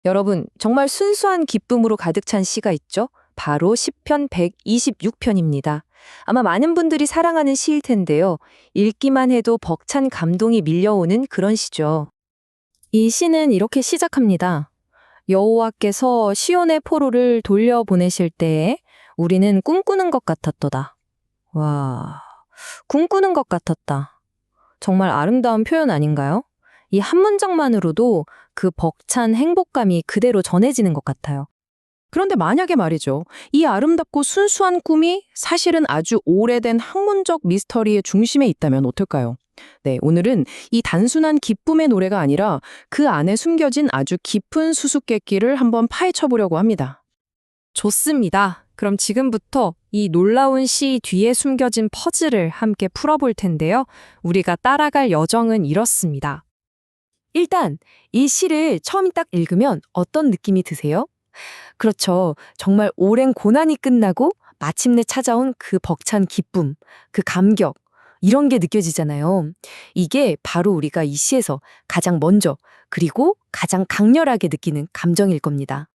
여러분, 정말 순수한 기쁨으로 가득 찬 시가 있죠? 바로 시편 126편입니다. 아마 많은 분들이 사랑하는 시일 텐데요. 읽기만 해도 벅찬 감동이 밀려오는 그런 시죠. 이 시는 이렇게 시작합니다. 여호와께서 시온의 포로를 돌려보내실 때에 우리는 꿈꾸는 것 같았도다. 와, 꿈꾸는 것 같았다. 정말 아름다운 표현 아닌가요? 이 한 문장만으로도 그 벅찬 행복감이 그대로 전해지는 것 같아요. 그런데 만약에 말이죠. 이 아름답고 순수한 꿈이 사실은 아주 오래된 학문적 미스터리의 중심에 있다면 어떨까요? 네, 오늘은 이 단순한 기쁨의 노래가 아니라 그 안에 숨겨진 아주 깊은 수수께끼를 한번 파헤쳐 보려고 합니다. 좋습니다. 그럼 지금부터 이 놀라운 시 뒤에 숨겨진 퍼즐을 함께 풀어볼 텐데요. 우리가 따라갈 여정은 이렇습니다. 일단 이 시를 처음 딱 읽으면 어떤 느낌이 드세요? 그렇죠. 정말 오랜 고난이 끝나고 마침내 찾아온 그 벅찬 기쁨, 그 감격, 이런 게 느껴지잖아요. 이게 바로 우리가 이 시에서 가장 먼저 그리고 가장 강렬하게 느끼는 감정일 겁니다.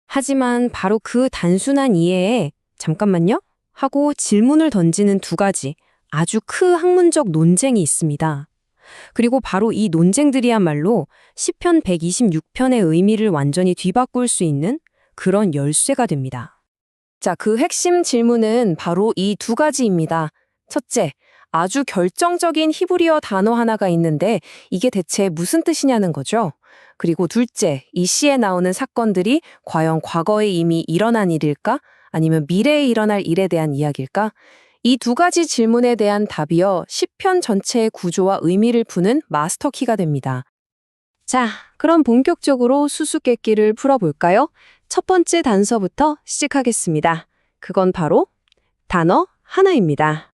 하지만 바로 그 단순한 이해에 잠깐만요? 하고 질문을 던지는 두 가지 아주 큰 학문적 논쟁이 있습니다. 그리고 바로 이 논쟁들이야말로 시편 126편의 의미를 완전히 뒤바꿀 수 있는 그런 열쇠가 됩니다. 자, 그 핵심 질문은 바로 이 두 가지입니다. 첫째, 아주 결정적인 히브리어 단어 하나가 있는데 이게 대체 무슨 뜻이냐는 거죠. 그리고 둘째, 이 시에 나오는 사건들이 과연 과거에 이미 일어난 일일까? 아니면 미래에 일어날 일에 대한 이야기일까? 이 두 가지 질문에 대한 답이요, 시편 전체의 구조와 의미를 푸는 마스터키가 됩니다. 자, 그럼 본격적으로 수수께끼를 풀어볼까요? 첫 번째 단서부터 시작하겠습니다. 그건 바로 단어 하나입니다.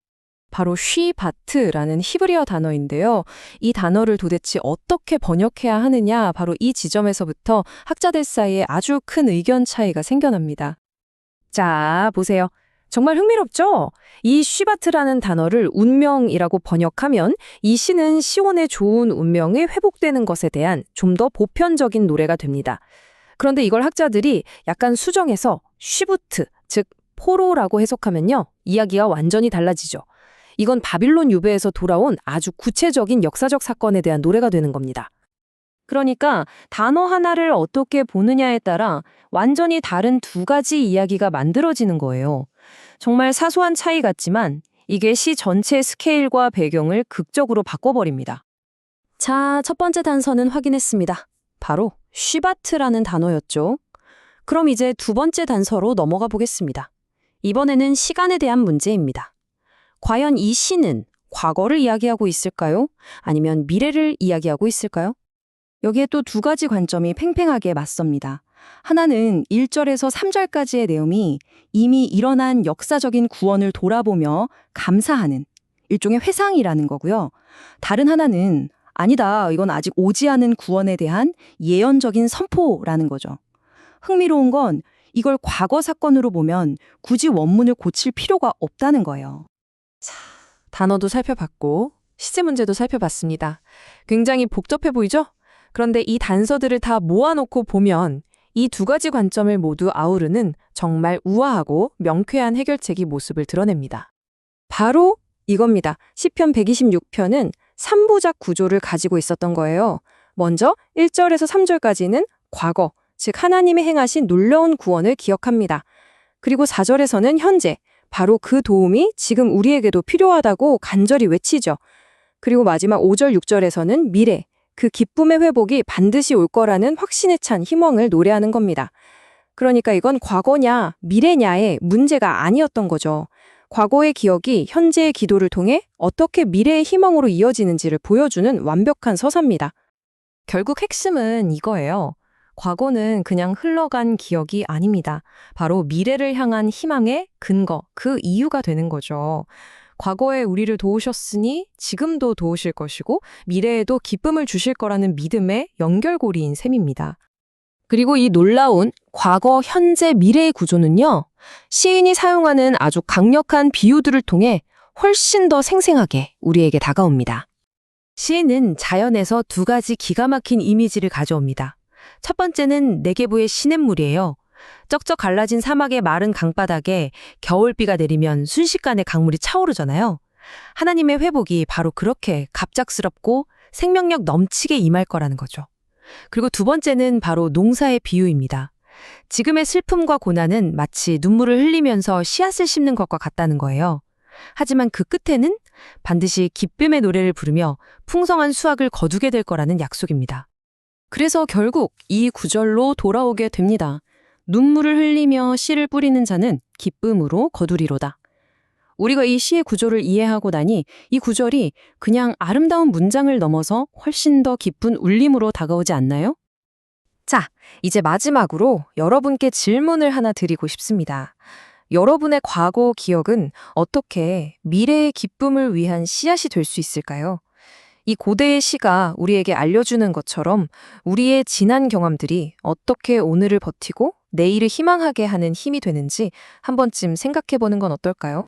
바로 쉬바트라는 히브리어 단어인데요. 이 단어를 도대체 어떻게 번역해야 하느냐, 바로 이 지점에서부터 학자들 사이에 아주 큰 의견 차이가 생겨납니다. 자, 보세요. 정말 흥미롭죠? 이 쉬바트라는 단어를 운명이라고 번역하면 이 시는 시온의 좋은 운명이 회복되는 것에 대한 좀 더 보편적인 노래가 됩니다. 그런데 이걸 학자들이 약간 수정해서 쉬부트, 즉 포로라고 해석하면요, 이야기가 완전히 달라지죠. 이건 바빌론 유배에서 돌아온 아주 구체적인 역사적 사건에 대한 노래가 되는 겁니다. 그러니까 단어 하나를 어떻게 보느냐에 따라 완전히 다른 두 가지 이야기가 만들어지는 거예요. 정말 사소한 차이 같지만 이게 시 전체 스케일과 배경을 극적으로 바꿔버립니다. 자, 첫 번째 단서는 확인했습니다. 바로 쉬바트라는 단어였죠. 그럼 이제 두 번째 단서로 넘어가 보겠습니다. 이번에는 시간에 대한 문제입니다. 과연 이 시는 과거를 이야기하고 있을까요? 아니면 미래를 이야기하고 있을까요? 여기에 또 두 가지 관점이 팽팽하게 맞섭니다. 하나는 1절에서 3절까지의 내용이 이미 일어난 역사적인 구원을 돌아보며 감사하는 일종의 회상이라는 거고요. 다른 하나는 아니다, 이건 아직 오지 않은 구원에 대한 예언적인 선포라는 거죠. 흥미로운 건 이걸 과거 사건으로 보면 굳이 원문을 고칠 필요가 없다는 거예요. 자, 단어도 살펴봤고 시제 문제도 살펴봤습니다. 굉장히 복잡해 보이죠? 그런데 이 단서들을 다 모아놓고 보면 이 두 가지 관점을 모두 아우르는 정말 우아하고 명쾌한 해결책이 모습을 드러냅니다. 바로 이겁니다. 시편 126편은 3부작 구조를 가지고 있었던 거예요. 먼저 1절에서 3절까지는 과거, 즉 하나님이 행하신 놀라운 구원을 기억합니다. 그리고 4절에서는 현재, 바로 그 도움이 지금 우리에게도 필요하다고 간절히 외치죠. 그리고 마지막 5절, 6절에서는 미래, 그 기쁨의 회복이 반드시 올 거라는 확신에 찬 희망을 노래하는 겁니다. 그러니까 이건 과거냐, 미래냐의 문제가 아니었던 거죠. 과거의 기억이 현재의 기도를 통해 어떻게 미래의 희망으로 이어지는지를 보여주는 완벽한 서사입니다. 결국 핵심은 이거예요. 과거는 그냥 흘러간 기억이 아닙니다. 바로 미래를 향한 희망의 근거, 그 이유가 되는 거죠. 과거에 우리를 도우셨으니 지금도 도우실 것이고 미래에도 기쁨을 주실 거라는 믿음의 연결고리인 셈입니다. 그리고 이 놀라운 과거, 현재, 미래의 구조는요, 시인이 사용하는 아주 강력한 비유들을 통해 훨씬 더 생생하게 우리에게 다가옵니다. 시인은 자연에서 두 가지 기가 막힌 이미지를 가져옵니다. 첫 번째는 네게부의 시냇물이에요. 쩍쩍 갈라진 사막의 마른 강바닥에 겨울비가 내리면 순식간에 강물이 차오르잖아요. 하나님의 회복이 바로 그렇게 갑작스럽고 생명력 넘치게 임할 거라는 거죠. 그리고 두 번째는 바로 농사의 비유입니다. 지금의 슬픔과 고난은 마치 눈물을 흘리면서 씨앗을 심는 것과 같다는 거예요. 하지만 그 끝에는 반드시 기쁨의 노래를 부르며 풍성한 수확을 거두게 될 거라는 약속입니다. 그래서 결국 이 구절로 돌아오게 됩니다. 눈물을 흘리며 씨를 뿌리는 자는 기쁨으로 거두리로다. 우리가 이 시의 구조를 이해하고 나니 이 구절이 그냥 아름다운 문장을 넘어서 훨씬 더 깊은 울림으로 다가오지 않나요? 자, 이제 마지막으로 여러분께 질문을 하나 드리고 싶습니다. 여러분의 과거 기억은 어떻게 미래의 기쁨을 위한 씨앗이 될 수 있을까요? 이 고대의 시가 우리에게 알려주는 것처럼 우리의 지난 경험들이 어떻게 오늘을 버티고 내일을 희망하게 하는 힘이 되는지 한 번쯤 생각해 보는 건 어떨까요?